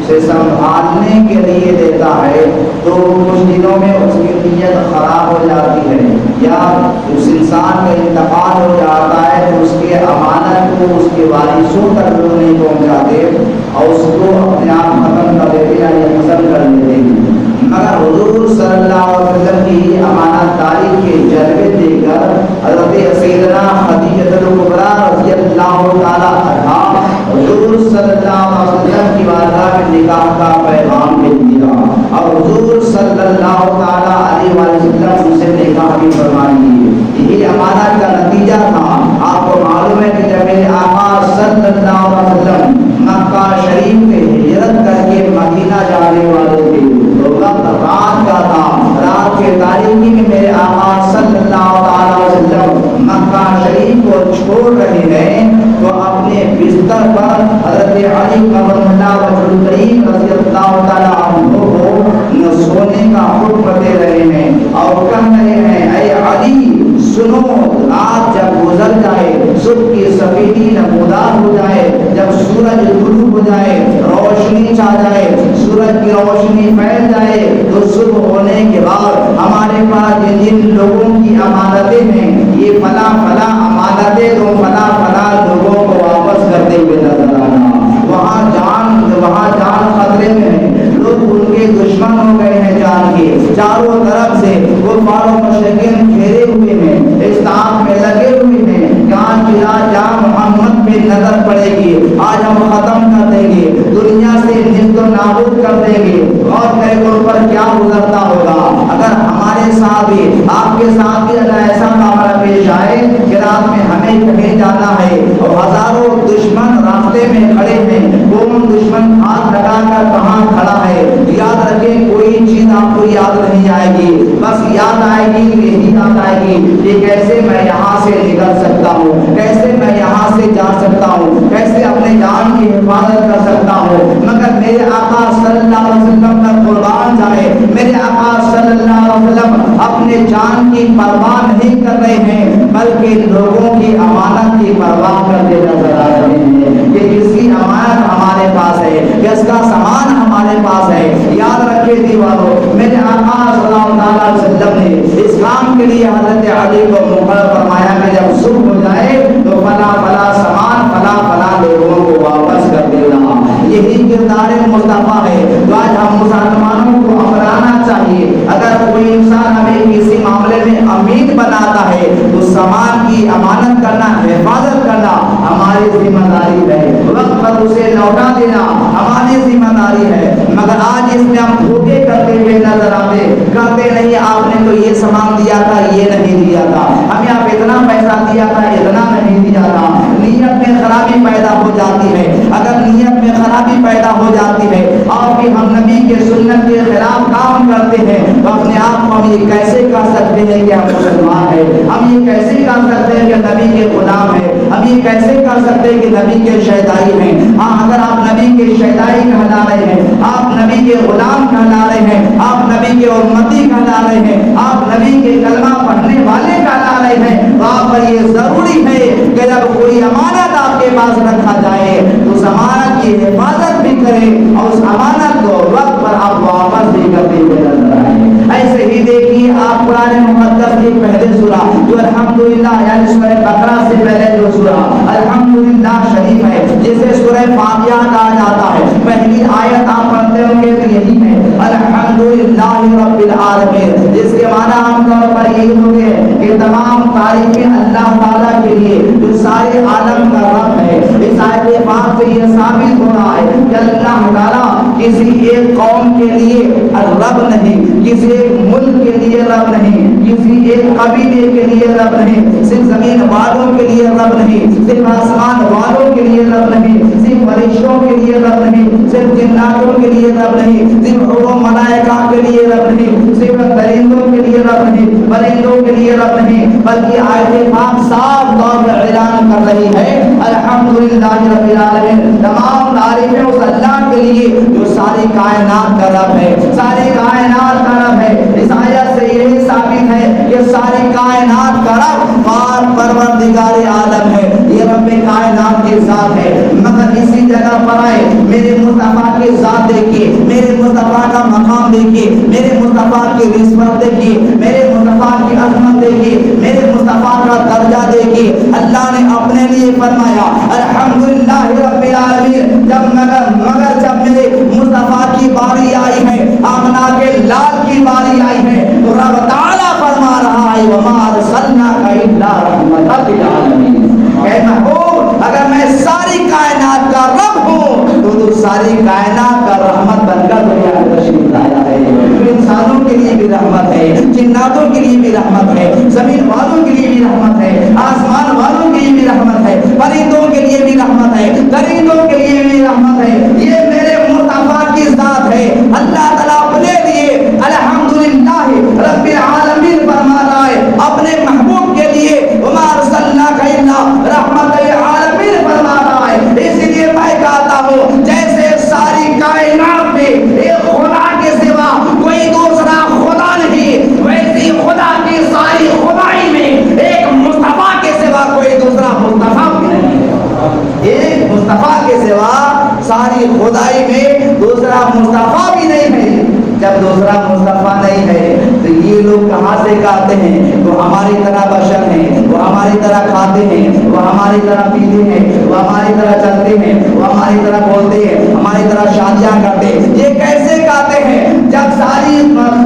سے سنبھالنے کے لیے دیتا ہے تو کچھ دنوں میں اس کی نیت خراب ہو جاتی ہے، یا اس انسان کا انتقال ہو جاتا ہے تو اس کے امانت کو اس کے وارثوں تک لوگ نہیں پہنچاتے اور اس کو اپنے آپ ختم کر دیتے یا ختم کر دیتے ہیں۔ مگر حضور صلی اللہ علیہ وسلم کی امانت داری کے جلوے دے کر حضرت سیدنا خدیجہ کبریٰ رضی اللہ تعالی عنہا حضور صلی اللہ علیہ وسلم کی بارگاہ میں نکاح کا پیغام بھیج دیا اور حضور صلی اللہ تعالی علیہ وسلم سے نکاح بھی فرما لیے۔ یہی امانت کا نتیجہ تھا۔ آپ کو معلوم ہے کہ جب میرے آقا صلی اللہ علیہ وسلم مکہ شریف سے ہجرت کر کے مدینہ جانے والے تھے تو وقت رات کا تھا، رات کے تاریکی میں میرے آقا صلی اللہ علیہ وسلم مکہ شریف کو چھوڑ رہے ہیں تو اپنے بستر پر حضرت علی کرم اللہ وجہ الکریم رضی اللہ تعالیٰ عنہ کو سونے کا حکم دے رہے ہیں اور کہہ رہے ہیں اے علی سنو، رات جب گزر جائے، صبح کی سفیدی نمودار ہو جائے، جب سورج غروب ہو جائے، روشنی چھا جائے، سورج کی روشنی پھیل جائے تو صبح ہونے کے بعد ہمارے پاس جن لوگوں کی امانتیں ہیں یہ فلاں فلاں امانتیں تو فلاں فلاں لوگوں کو واپس کرتے ہوئے نظر آنا۔ وہاں جان خطرے میں ہے، لوگ ان کے دشمن ہو گئے ہیں جان کے، چاروں طرف سے کفار و مشرکین گھیرے ہوئے ہیں، استعمال میں لگے ہوئے ہیں، جان چلا جا محمد پہ نظر پڑے گی، آج ہم ختم کر دیں گے، دنیا سے نیست و نابود کر دیں گے۔ اور میرے ان پر کیا گزرتا ہوگا اگر ہمارے ساتھ بھی آپ کے ساتھ بھی اگر ایسا معاملہ پیش آئے کہ رات میں ہمیں کہیں جانا ہے اور ہزاروں دشمن راستے میں کھڑے ہیں، کون دشمن ہاتھ لگا کر کہاں کھڑا ہے، یاد رکھیں کوئی چیز آپ کو یاد نہیں آئے گی، بس یاد آئے گی یہی یاد آئے گی کہ کیسے میں یہاں سے نکل سکتا ہوں، کیسے میں یہاں سے جا سکتا ہوں، کیسے اپنے جان کی حفاظت کر سکتا ہوں۔ مگر میرے آقا صلی اللہ علیہ وسلم کا قربان جائے، میرے آقا صلی اللہ علیہ وسلم اپنے جان کی پرواہ نہیں کر رہے ہیں بلکہ لوگوں کی امانت کی پرواہ کرتے نظر آ رہے ہیں کہ کس کی امانت ہمارے پاس ہے، کس کا سامان ہمارے پاس ہے۔ یاد رکھے دیواروں، میرے آقا صلی اللہ علیہ وسلم نے اس کام کے لیے حضرت علی کو مقرر فرمایا کہ جب صبح ہو جائے تو فلاں فلاں سامان فلاں فلاں لوگوں کو واپس کر دینا۔ یہی کردار مصطفیٰ ہے جو آج ہم مسلمانوں کو اپنانا چاہیے۔ اگر کوئی انسان ہمیں کسی معاملے میں امین بناتا ہے تو سامان کی امانت کرنا، حفاظت کرنا ہماری ذمہ داری ہے، وقت پر اسے لوٹا دینا ہماری ذمہ داری ہے۔ مگر آج اس میں ہم دھوکے کرتے ہوئے نظر آتے، کہتے نہیں آپ نے تو یہ سامان دیا تھا، یہ نہیں دیا تھا، ہمیں آپ اتنا پیسہ دیا تھا، اتنا نہیں دیا تھا۔ نیت میں خرابی پیدا ہو جاتی ہے۔ اگر نیت میں خرابی پیدا ہو جاتی ہے اور پھر ہم نبی کے سنت کے خلاف کام کرتے ہیں تو اپنے آپ کو ہم یہ کیسے کہہ سکتے ہیں کہ ہم مسلمان ہیں؟ ہم یہ کیسے کہہ سکتے ہیں کہ نبی کے غلام ہیں؟ ہم یہ کیسے کہہ سکتے ہیں کہ نبی کے شیدائی ہیں؟ ہاں، اگر آپ نبی کے شیدائی کہلا رہے ہیں، آپ نبی کے غلام کہلا رہے ہیں، آپ نبی کے امتی کہلا رہے ہیں، آپ نبی کے کلمہ پڑھنے والے کہلا رہے ہیں تو آپ پر یہ ضروری ہے کہ جب کوئی امانت آپ کے پاس رکھا جائے تو اس امانت کی حفاظت بھی کریں اور اس امانت کو وقت پر آپ واپس بھی کرتے ہوئے نظر آئیں۔ ایسے ہی دیکھیے آپ قرآن مقدس کی پہلے سورہ جو الحمدللہ یعنی سورہ بقرہ سے پہلے جو سورہ الحمدللہ شریف ہے جسے سورہ فاتحہ کہا جاتا ہے، پہلی آیت آپ پڑھتے ہوں گے تو یہی ہے الحمدللہ رب العالمین، جس کے معنی عام طور پر یہی ہوں گے کہ تمام تعریفیں اللہ تعالیٰ کے لیے جو سارے عالم کا رب ہے۔ اس آیت پاک سے یہ ثابت ہو رہا ہے کہ اللہ تعالیٰ کسی ایک قوم کے لیے رب نہیں، کسی ایک ملک کے لیے رب نہیں، کسی ایک قبیلے کے لیے رب نہیں، صرف زمین والوں کے لیے رب نہیں، صرف آسمان والوں کے لیے رب نہیں، صرف فرشتوں کے لیے رب نہیں، صرف جناتوں کے لیے رب نہیں، صرف حور و ملائکہ کے لیے رب نہیں، صرف درندوں کے لیے رب نہیں، پرندوں کے لیے رب نہیں، بلکہ آیت پاک صاف طور پر اعلان کر رہی ہے الحمدللہ رب العالمین، تمام تعریفیں اس اللہ کے لیے جو ساری کائنات کا رب ہے، ساری کائنات کا رب ہے۔ اس آیت سے یہی ثابت ہے کہ ساری کائنات کا رب پروردگار عالم ہے، یہ رب کائنات کی ذات ہے۔ مگر اسی جگہ پر آئے میرے مصطفیٰ کی ذات دیکھیے، میرے مصطفیٰ کا مقام دیکھیے، دیکھیے میرے مصطفیٰ کی رسمت دیکھیے، میرے مصطفیٰ کی عظمت دیکھیے، میرے مصطفیٰ کا درجہ دیکھیے۔ اللہ نے اپنے لیے فرمایا الحمدللہ رب العالمین، مگر جب میرے مصطفیٰ کی باری آئی ہے، آمنہ کے لال کی باری آئی ہے، تو رب تعالیٰ فرما رہا ہے وما ارسلناک الا رحمۃ للعالمین۔ اے محبوب، اگر میں ساری کائنات کا رب ہوں تو ساری کائنات کا رحمت بن کر دنیا میں تشریف لایا ہے۔ انسانوں کے لیے بھی رحمت ہے، جناتوں کے لیے بھی رحمت ہے، زمین والوں کے لیے بھی رحمت ہے، آسمان والوں کے لیے بھی رحمت ہے، پرندوں کے لیے بھی رحمت ہے، درندوں کے لیے بھی رحمت ہے۔ یہ میرے مصطفیٰ کی ذات ہے۔ اللہ تعالیٰ اپنے لیے الحمدللہ رب العالمین فرما رہا ہے، اپنے محبوب کے لیے وما ارسلناک الا رحمت للعالمین فرما رہا ہے۔ اس لیے میں کہتا ہوں جیسے ساری کائنات میں ایک خدا کے سوا کوئی دوسرا خدا نہیں، ویسی خدا کی ساری خدائی میں ایک مصطفیٰ کے سوا کوئی دوسرا مصطفیٰ بھی نہیں ہے۔ ایک مصطفیٰ کے سوا ساری خدائی میں دوسرا مصطفیٰ بھی نہیں ہے۔ جب دوسرا مصطفیٰ نہیں ہے تو یہ لوگ کہاں سے کہتے ہیں وہ ہماری طرح بشر ہیں، وہ ہماری طرح کھاتے ہیں، وہ ہماری طرح پیتے ہیں، وہ ہماری طرح چلتے ہیں، وہ ہماری طرح بولتے ہیں، ہماری طرح شادیاں کرتے ہیں۔ یہ کیسے کہتے ہیں جب ساری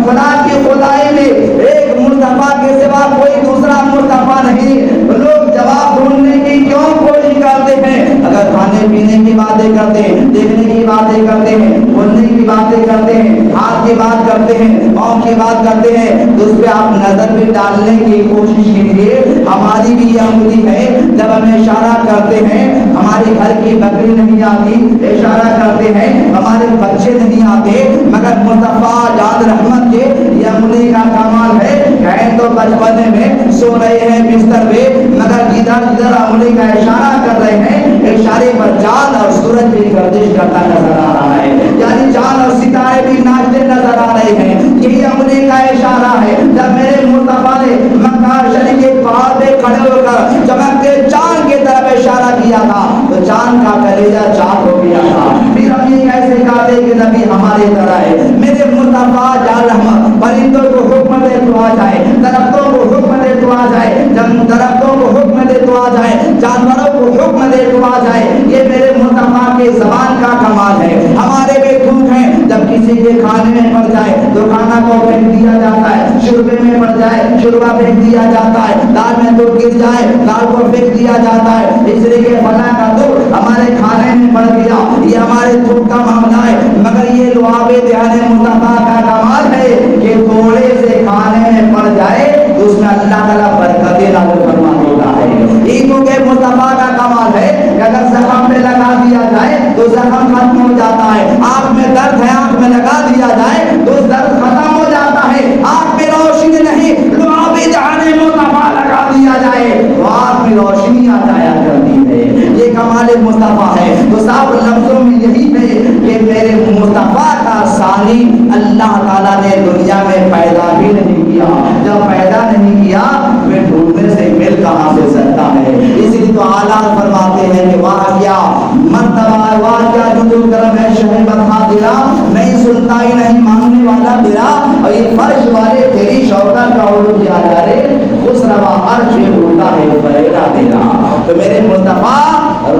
خدا کی خدائی میں ایک مصطفیٰ کے سوا کوئی دوسرا مصطفیٰ نہیں؟ لوگ جواب ڈھونڈنے کی کیوں کوشش کرتے ہیں؟ اگر کھانے پینے کی باتیں کرتے ہیں، دیکھنے کی باتیں کرتے ہیں، بولنے کی باتیں کرتے ہیں، ہاتھ کی بات کرتے ہیں، پاؤں کی بات کرتے ہیں، تو اس پہ آپ نظر بھی ڈالنے کی کوشش کیجیے۔ ہماری بھی یہ انگلی ہے، جب ہم اشارہ کرتے ہیں ہمارے گھر کی بکری نہیں آتی، اشارہ کرتے ہیں ہمارے بچے نہیں آتے، مگر مصطفیٰ جان رحمت کے یہ انگلی کا کمال ہے۔ کہیں تو بچپنے میں سو رہے ہیں بستر پہ، مگر جدھر جدھر انگلی کا اشارہ کر رہے ہیں، اشارے پر چاند اور سورج بھی گردش کرتا نظر آ رہا ہے، یعنی چاند اور ستارے بھی ناچتے نظر آ رہے ہیں۔ یہی انگلی کا اشارہ ہے۔ جب میرے مصطفیٰ نے مکہ شریف کے پہاڑ پہ کھڑے ہو کر چمکتے چاند کی طرف اشارہ کیا تھا تو چاند کا کلیجہ چاک ہو گیا تھا۔ پھر ہم یہ کیسے کہتے کہ نبی ہماری طرح ہے؟ میرے مصطفیٰ جان رحمت، پرندوں کو حکم دے تو آ جائے، درختوں کو حکم دے تو آ جائے، درختوں کو حکم دے تو آ جائے، جانوروں کو حکم دے تو آ جائے۔ یہ میرے مصطفیٰ کے زبان کا کمال ہے۔ ہمارے بھی دھوپ ہیں، جب کسی کے کھانے میں پڑ جائے تو کھانا کو پھینک دیا جاتا ہے، شوربے میں پڑ جائے شوربہ پھینک دیا جاتا ہے، دال میں دودھ گر جائے دال کو پھینک دیا جاتا ہے۔ اس لیے فلاں کا دودھ ہمارے کھانے میں پڑ گیا، یہ ہمارے دودھ کا معاملہ ہے، مگر یہ لعاب دہان مصطفیٰ کا کمال ہے کہ تھوڑے سے کھانے میں پڑ جائے تو اس میں اللہ تعالیٰ برکتیں نازل فرما دیتا ہے۔ عیدوں کے مصطفیٰ کا کمال ہے کہ اگر زخم پہ لگا دیا جائے تو زخم ختم ہو جاتا ہے، آنکھ میں درد ہے آنکھ میں لگا دیا جائے تو درد ختم ہو جاتا ہے، آنکھ میں روشنی نہیں لعاب دہان مصطفیٰ لگا دیا جائے تو آنکھ میں روشنی آ جایا کرتی ہے۔ یہ کمال مصطفیٰ ہے۔ تو صاحب لفظوں میں یہی ہے کہ میرے مصطفیٰ کا ثانی اللہ تعالیٰ نے دنیا میں پیدا بھی نہیں کیا، جب پیدا نہیں کیا پھر ڈھونڈنے سے مل کہاں سے سکتا ہے؟ اس لیے تو اعلیٰ فرماتے ہیں کہ واہ کیا مرتبہ، واہ کیا جو کرم ہے شہ بتا تیرا، نہیں سنتا ہی نہیں مانگنے والا تیرا، اور یہ فرش والے تیری شوکت کا عروج کیا جا رہے اس روا عرش میں اڑتا ہے فریدا تیرا۔ تو میرے مصطفیٰ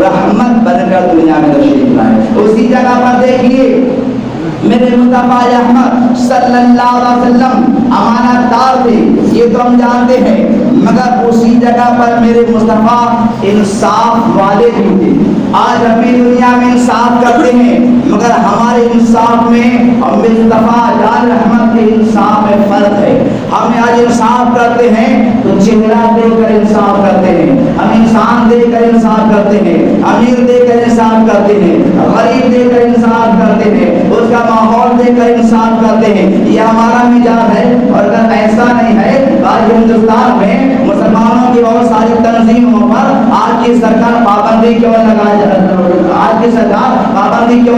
رحمت بن کر دنیا میں تشریف لائے۔ اسی جگہ پر دیکھیے میرے مصطفیٰ احمد صلی اللہ علیہ وسلم امانت دار تھے، یہ تو ہم جانتے ہیں، مگر اسی جگہ پر میرے مصطفیٰ انصاف والے بھی تھے۔ آج ہم بھی دنیا میں انصاف کرتے ہیں، مگر ہمارے انصاف میں اور مصطفیٰ جان رحمت کے انصاف میں فرق ہے۔ ہم آج انصاف کرتے ہیں تو چہرہ دے کر انصاف کرتے ہیں، ہم انسان دے کر انصاف کرتے ہیں، امیر دے کر انصاف کرتے ہیں، غریب دے کر انصاف کرتے ہیں، اس کا ماحول دے کر انصاف کرتے ہیں۔ یہ ہمارا مزاج ہے، اور اگر ایسا نہیں ہے آج ہندوستان میں مسلمانوں کی بہت ساری تنظیموں پر آج کی سرکار پابندی کیوں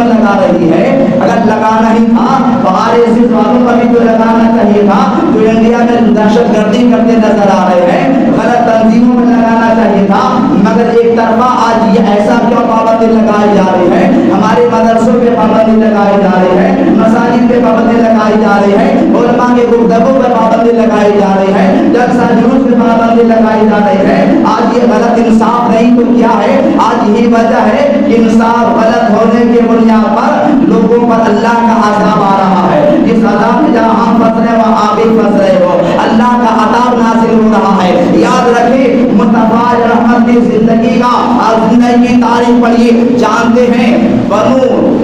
لگا رہی ہے؟ اگر لگانا ہی تھا باہر ایسے والوں پر بھی تو لگانا چاہیے تھا جو انڈیا میں دہشت گردی کرتے نظر آ رہے ہیں، غلط تنظیموں میں لگانا چاہیے تھا، مگر ایک طرفہ آج یہ ایسا کیوں پابندی لگائی جا رہی ہے؟ ہمارے مدرسوں پہ پابندی لگائی جا رہی ہے، مساجد تقاریر پہ پابندی لگائی جا رہی ہے، علماء کے گفتگو پہ پابندی لگائی جا رہی ہے، جلسہ جلوس پہ پابندی لگائی جا رہی ہے. آج یہ غلط انصاف نہیں تو کیا ہے؟ آج یہی وجہ ہے کہ انصاف غلط ہونے کے بنیاد پر لوگوں پر اللہ کا عذاب آ رہا ہے. اس عذاب میں جہاں ہم پھنس رہے وہاں آپ بھی پھنس رہے ہو. اللہ کا عذاب نازل ہو رہا ہے. یاد رکھیں مصطفیٰ رحمت کی زندگی کا اور زندگی کی تاریخ پڑھیے. جانتے ہیں بنو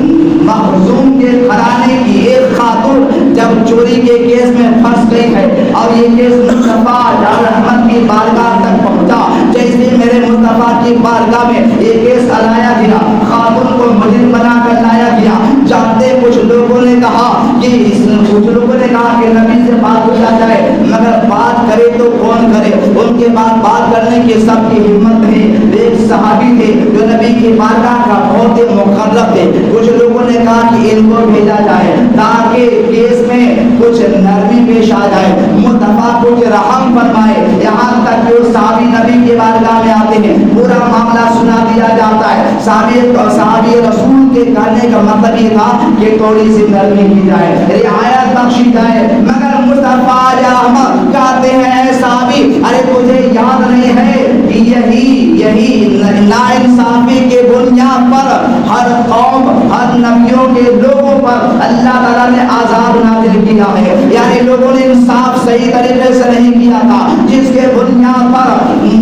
مخزوم کے گھرانے کی ایک خاتون جب چوری کے کیس میں پھنس گئی ہے اور یہ کیس مصطفیٰ رحمت کی بارگاہ تک پہنچا. جیسے میرے مصطفیٰ کی بارگاہ میں یہ کیس لایا گیا، خاتون کو مجرم بنا کر لایا گیا. جانتے کچھ لوگوں نے کہا کہ نبی سے بات ہو جائے، مگر بات کرے تو کون کرے؟ ان کے بعد بات کرنے کی سب کی ہمت نہیں. ایک صحابی تھے جو نبی کی بارگاہ کا بہت ہی مقرب تھے. کچھ لوگوں نے کہا کہ ان کو بھیجا جائے تاکہ کیس میں کچھ نرمی پیش آ جائے، مصطفیٰ کچھ رحم فرمائے. یہاں تک کہ صحابی نبی کی بارگاہ میں آتے ہیں، پورا معاملہ سنا دیا جاتا ہے. صحابی رسول کے کہنے کا مطلب یہ تھا کہ تھوڑی سی نرمی کی جائے، رعایت بخشی جائے. مگر مصطفیٰ احمد کہتے ہیں صحابی ارے تجھے یاد نہیں ہے کہ یہی ناانصافی کے بنیاد پر ہر قوم ہر نبیوں کے لوگوں پر اللہ تعالیٰ نے عذاب نازل کیا ہے. یعنی لوگوں نے انصاف صحیح طریقے سے نہیں کیا تھا، جس کے بنیاد پر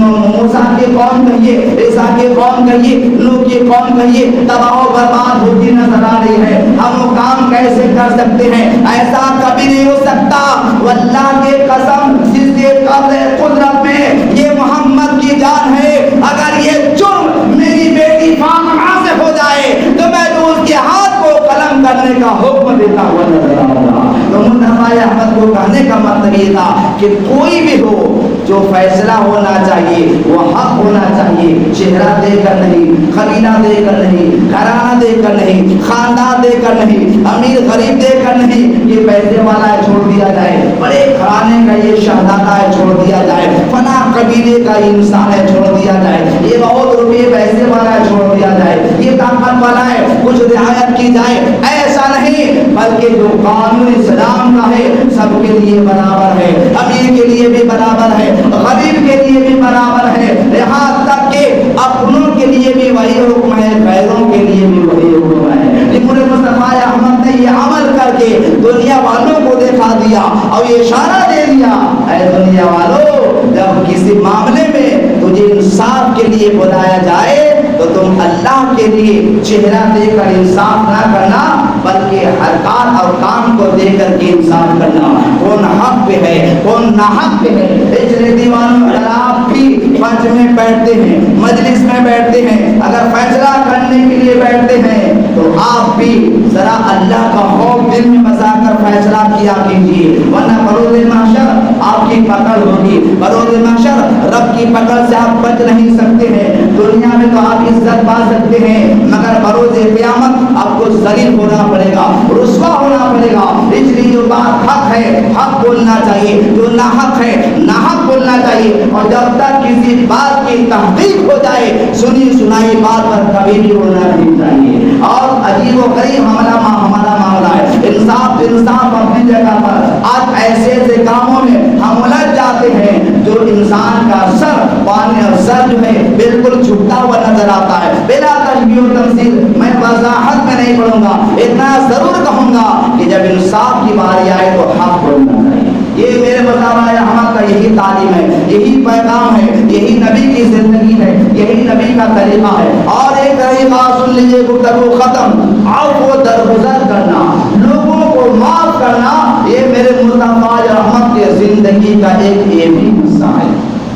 موسیٰ کی قوم کہیے، عیسیٰ کی قوم کہیے، نوح کی قوم کہیے تباہ و برباد ہوتی نظر آ رہی ہے. ہم وہ کام کیسے کر سکتے ہیں؟ ایسا کبھی نہیں ہو سکتا. واللہ کے قسم جس کے قبض قدرت میں یہ محمد کی جان ہے، اگر یہ جرم میری بیٹی فاطمہ سے ہو جائے تو میں تو اس کے ہاتھ کو قلم کرنے کا حکم دیتا ہوا نظر آؤں گا. تو مصطفیٰ احمد کو کہنے کا مطلب یہ تھا کہ کوئی بھی ہو جو فیصلہ ہونا چاہیے وہ حق ہونا چاہیے، چہرہ دے کر نہیں، قبیلہ دے کر نہیں، گھرانہ دے کر نہیں، خاندان دے کر نہیں، امیر غریب دے کر نہیں. یہ پیسے والا ہے چھوڑ دیا جائے، بڑے گھرانے کا یہ شہزادہ ہے چھوڑ دیا جائے، فلاں قبیلے کا انسان ہے چھوڑ دیا جائے، یہ بہت روپے پیسے والا ہے چھوڑ دیا جائے، یہ طاقت والا ہے کچھ رعایت کی جائے. ایسا نہیں، بلکہ جو قانون اسلام کا ہے سب کے لیے برابر ہے، امیر کے لیے بھی برابر ہے، غریب کے لیے بھی برابر ہے. یہاں تک کہ اپنوں کے لیے بھی وہی حکم ہے، غیروں کے لیے بھی وہی حکم ہے. لیکن مصطفیٰ احمد نے یہ عمل کر کے دنیا والوں کو دکھا دیا اور یہ اشارہ دے دیا اے دنیا والوں، جب کسی معاملے میں تجھے انصاف کے لیے بلایا جائے تو تم اللہ کے لیے چہرہ دے کر انصاف نہ کرنا، بلکہ حرکات اور کام کو دے کر کے انصاف کرنا. کون حق پہ ہے کون ناحق پہ ہے. اجر دیوانوں اگر آپ بھی منچ میں بیٹھتے ہیں، مجلس میں بیٹھتے ہیں، اگر فیصلہ کرنے کے لیے بیٹھتے ہیں تو آپ بھی ذرا اللہ کا خوف دل میں بسا کر فیصلہ کیا کیجیے، ورنہ بروز محشر آپ کی پکڑ ہوگی. بروز محشر رب کی پکڑ سے آپ بچ نہیں سکتے ہیں. دنیا میں تو آپ عزت پا سکتے ہیں، مگر بروز قیامت آپ کو ذلیل ہونا پڑے گا، رسوا ہونا پڑے گا. اس لیے جو بات حق ہے حق بولنا چاہیے، جو ناحق ہے ناحق بولنا چاہیے. اور جب تک کسی بات کی تحقیق ہو جائے سنی سنائی بات پر کبھی بھی ہونا نہیں چاہیے. اور عجیب و غریب ہمارا معاملہ ہے. انصاف اپنی جگہ پر. آج ایسے ایسے کاموں میں ہم الجھ جاتے ہیں جو انسان کا سر جو ہے بالکل جھکتا ہوا نظر آتا ہے. بلا تشبیہ و تمثیل میں وضاحت میں نہیں پڑھوں گا، اتنا ضرور کہوں گا کہ جب انصاف کی باری آئے تو حق بولنا چاہیے. یہ میرے مصطفیٰ احمد کا یہی تعلیم ہے، یہی پیغام ہے، یہی نبی کی زندگی ہے، یہی نبی کا طریقہ ہے. اور ایک طریقہ سن لیجیے، گفتگو ختم. اور وہ درگزر کرنا، لوگوں کو معاف کرنا، یہ میرے مصطفیٰ احمد کے زندگی کا ایک یہ بھی حصہ ہے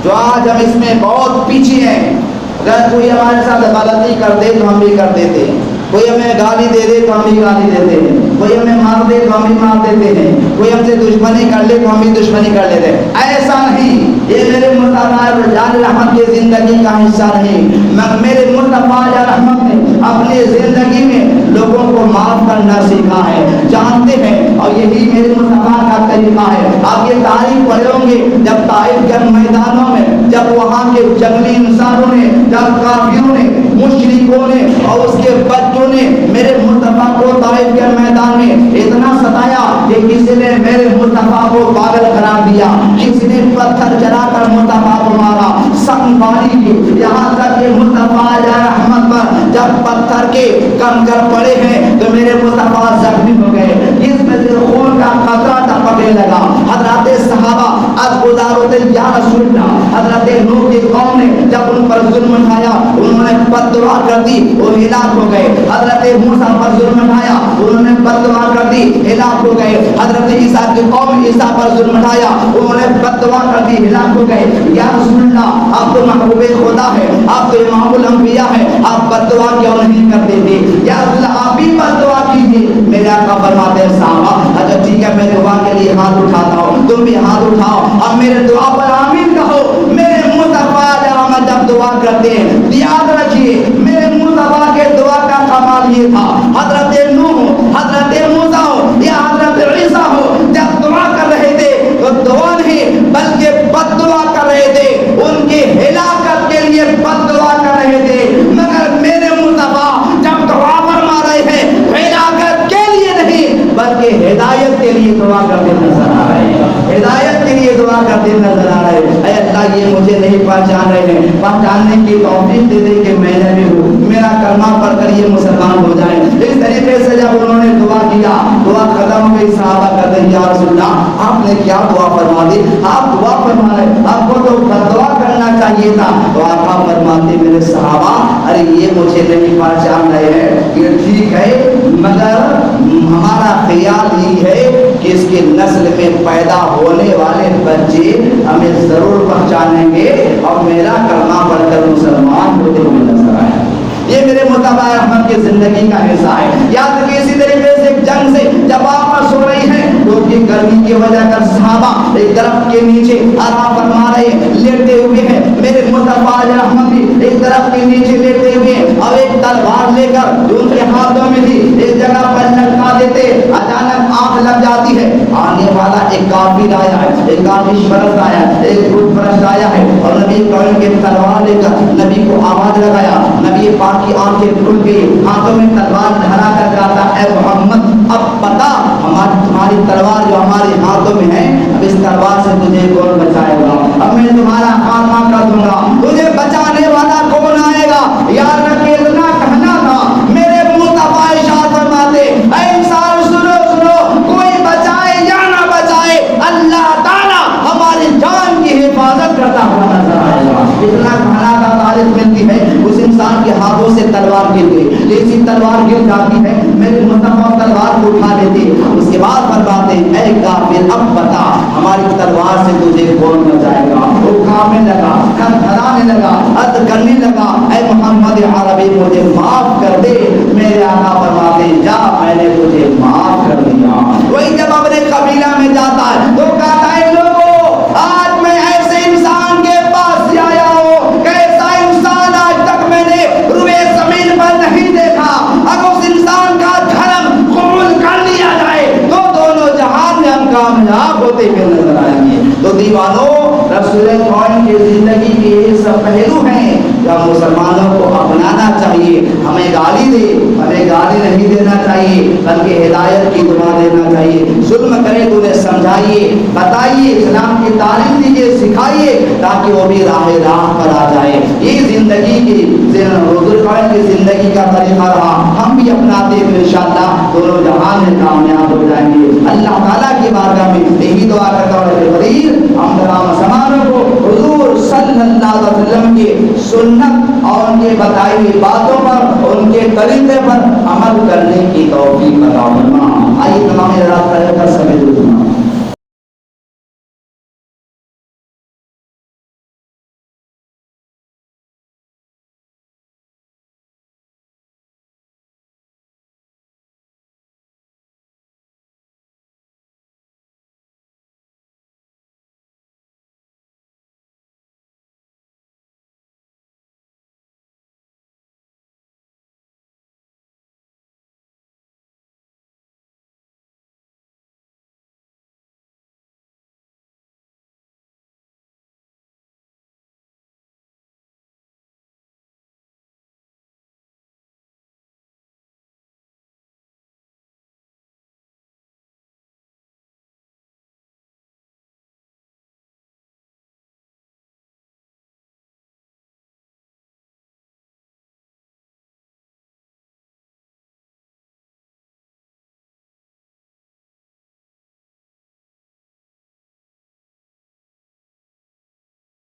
جو آج ہم اس میں بہت پیچھے ہیں. اگر کوئی ہمارے ساتھ غلطی کر دے تو ہم بھی کر دیتے ہیں، کوئی ہمیں گالی دے دے تو ہم بھی گالی دیتے ہیں، کوئی ہمیں مار دے تو ہم بھی مار دیتے ہیں، کوئی ہم سے دشمنی کر لے تو ہم بھی دشمنی کر لیتے ہیں. ایسا نہیں، یہ میرے مصطفیٰ رحمت کی زندگی کا حصہ نہیں. میرے مصطفیٰ رحمت نے اپنی زندگی میں لوگوں کو معاف کرنا سیکھا ہے، جانتے ہیں. اور یہی میرے مصطفیٰ کا طریقہ ہے. آپ یہ تاریخ پڑھے ہوں گے جب طائف کے میدانوں میں جب وہاں کے جنگلی انسانوں نے، جب کافروں نے، مشرکوں نے اور اس کے بچوں نے میرے مصطفیٰ کو طائف کے میدان میں اتنا کہ کسی نے میرے مصطفیٰ کو پاگل قرار دیا، کسی نے پتھر چلا کر مصطفیٰ کو مارا، سنگ پانی کی، یہاں تک کہ مصطفیٰ علیہ رحمت پر جب پتھر کے کنکر پڑے ہیں تو میرے مصطفیٰ زخمی ہو گئے، جس میں سے خون کا قطرہ ٹپکنے لگا۔ حضرات صحابہ از گزار ہوتے یا رسول اللہ، حضرت نوح کی قوم نے جب ان پر ظلم اٹھایا انہوں نے بد دعا کر دی، وہ ہلاک ہو گئے۔ حضرت موسیٰ پر ظلم اٹھایا انہوں نے بد دعا کر دی، ہلاک ہو گئے۔ حضرت عیسیٰ کی قوم عیسیٰ پر ظلم اٹھایا انہوں نے بد دعا کر دی، ہلاک ہو گئے۔ یا رسول اللہ آپ تو محبوب خدا ہے، آپ تو امام الانبیاء ہے، آپ بد دعا کیوں نہیں کرتے تھے؟ یا رسول اللہ آپ بھی بد دعا کیجیے۔ میرے آقا فرماتے ہیں صحابہ اچھا ٹھیک ہے میں دعا کے لیے ہاتھ اٹھاتا ہوں، تم بھی ہاتھ اٹھاؤ اور میرے دعا پر آمین کہو۔ میرے مصطفیٰ جب دعا کرتے ہیں یاد رکھیے میرے مصطفیٰ کے دعا کا کمال یہ تھا، حضرت نوح، حضرت موسیٰ یا حضرت عیسیٰ ہو جب دعا کر رہے تھے تو دعا نہیں بلکہ بد دعا کر رہے تھے، ان کی ہلاکت کے لیے بد دعا کر رہے تھے، مگر میرے مصطفیٰ جب دعا فرما رہے ہیں ہلاکت کے لیے نہیں بلکہ ہدایت کے لیے دعا کرتے نظر آ رہے ہیں، ہدایت کے لیے دعا کرتے نظر آ رہے ہیں۔ اے اللہ یہ مجھے نہیں پہچان رہے ہیں، پہچاننے کی توفیق دے دے کہ میں نے بھی ہوں، میرا کلمہ پڑھ کر یہ مسلمان ہو جائیں۔ اس طریقے سے جب انہوں نے دعا کیا دعا ختم ہو گئی، صحابہ کہتے ہیں یا رسول اللہ آپ نے کیا دعا فرما دی؟ آپ دعا فرما رہے، آپ کو تو دعا کرنا چاہیے تھا۔ تو آقا فرماتے میرے صحابہ ارے یہ مجھے نہیں پہچان رہے ہیں، یہ ٹھیک ہے مگر ہمارا خیال ہی ہے کہ اس کے نسل میں پیدا ہونے والے بچے ہمیں ضرور پہچانیں گے اور میرا کلمہ پڑھ کر مسلمان ہوتے ہوئے نظر آئے۔ یہ میرے مصطفیٰ رحمت کی زندگی کا حصہ ہے۔ یاد رکھیے اسی طریقے سے ایک جنگ سے جب واپس ہو رہی ہیں تو کی گرمی کی وجہ کر صحابہ ایک درخت کے نیچے آرام فرما رہے ہیں، لیٹے ہوئے ہیں، میرے مصطفیٰ رحمت بھی ایک درخت کے نیچے لیٹے ہوئے ہیں اور ایک تلوار لے کر جو ان کے ہاتھوں میں تھی ایک جگہ پر لٹکا دیتے، اچانک آنکھ لگ جاتی ہے، آنے والا ایک کافر آیا ہے، ایک کافر پرست آیا ہے، ایک بت پرست آیا ہے اور نبی کریم کے تلوار لے کر نبی کو آواز لگایا، نبی پاک کی آنکھیں کھل گئی، ہاتھوں میں تلوار دھرا کر کہا اے محمد اب بتا تمہاری تلوار جو ہمارے ہاتھوں میں ہے اب اس تلوار سے تجھے کون بچائے گا؟ اب میں تمہارا خاتمہ کر دوں گا، تجھے بچانے والا کون آئے گا؟ یاد رکھے اتنا کہنا تھا میرے مصطفیٰ ارشاد فرماتے اے انسان سنو سنو کوئی بچائے یا نہ بچائے اللہ تعالیٰ ہماری جان کی حفاظت کرتا ہوا نظر آئے گا۔ اتنا کہنا تھا، تعریف ملتی ہے اس انسان کے ہاتھوں سے تلوار گر گئی، جیسی تلوار گر جاتی ہے میرے مصطفیٰ تلوار کو اٹھا لیتے، اس کے بعد فرماتے اے کافر اب بتا ہماری تلوار سے تجھے کون بچائے گا؟ وہ کھانے لگا، کھڑانے لگا، عد کرنے لگا اے محمد عربی مجھے معاف کر دے، میرے آقا فرماتے جا میں نے تجھے معاف کر دیا۔ وہی جب اپنے قبیلہ میں جاتا ہے تو کہتا ہے لوگوں آج میں ایسے انسان کے پاس سے آیا ہوں کہ ایسا انسان آج تک میں نے روئے زمین پر نہیں دیکھا، اگر اس انسان کا دھرم قبول کر لیا جائے تو دونوں جہان میں ہم کامیاب ہوتے ہوئے نظر آئیں گے۔ تو دیوانوں رسول کون کی زندگی کے یہ سب پہلو ہیں جو مسلمانوں کو اپنانا چاہیے۔ ہمیں گالی دے ہمیں گالی نہیں دینا چاہیے بلکہ ہدایت کی دعا دینا چاہیے، ظلم کرے تو انہیں سمجھائیے، بتائیے، اسلام کی تعلیم دیجیے، سکھائیے تاکہ وہ بھی راہ پر آ جائے۔ یہ زندگی کی حضور پاک کی زندگی کا طریقہ رہا، ہم بھی اپناتے ہیں انشاءاللہ دونوں جہان میں کامیاب ہو جائیں گے۔ اللہ تعالیٰ کی بارگاہ میں یہی دعا کرتا ہوں کہ قریب ہم تمام مسلمانوں کو حضور صلی اللہ علیہ وسلم کی سنت اور ان کے بتائی ہوئی باتوں پر ان کے طریقے پر عمل کرنے کی توفیق عطا فرما۔ آئیے تمام حضرات کر سکے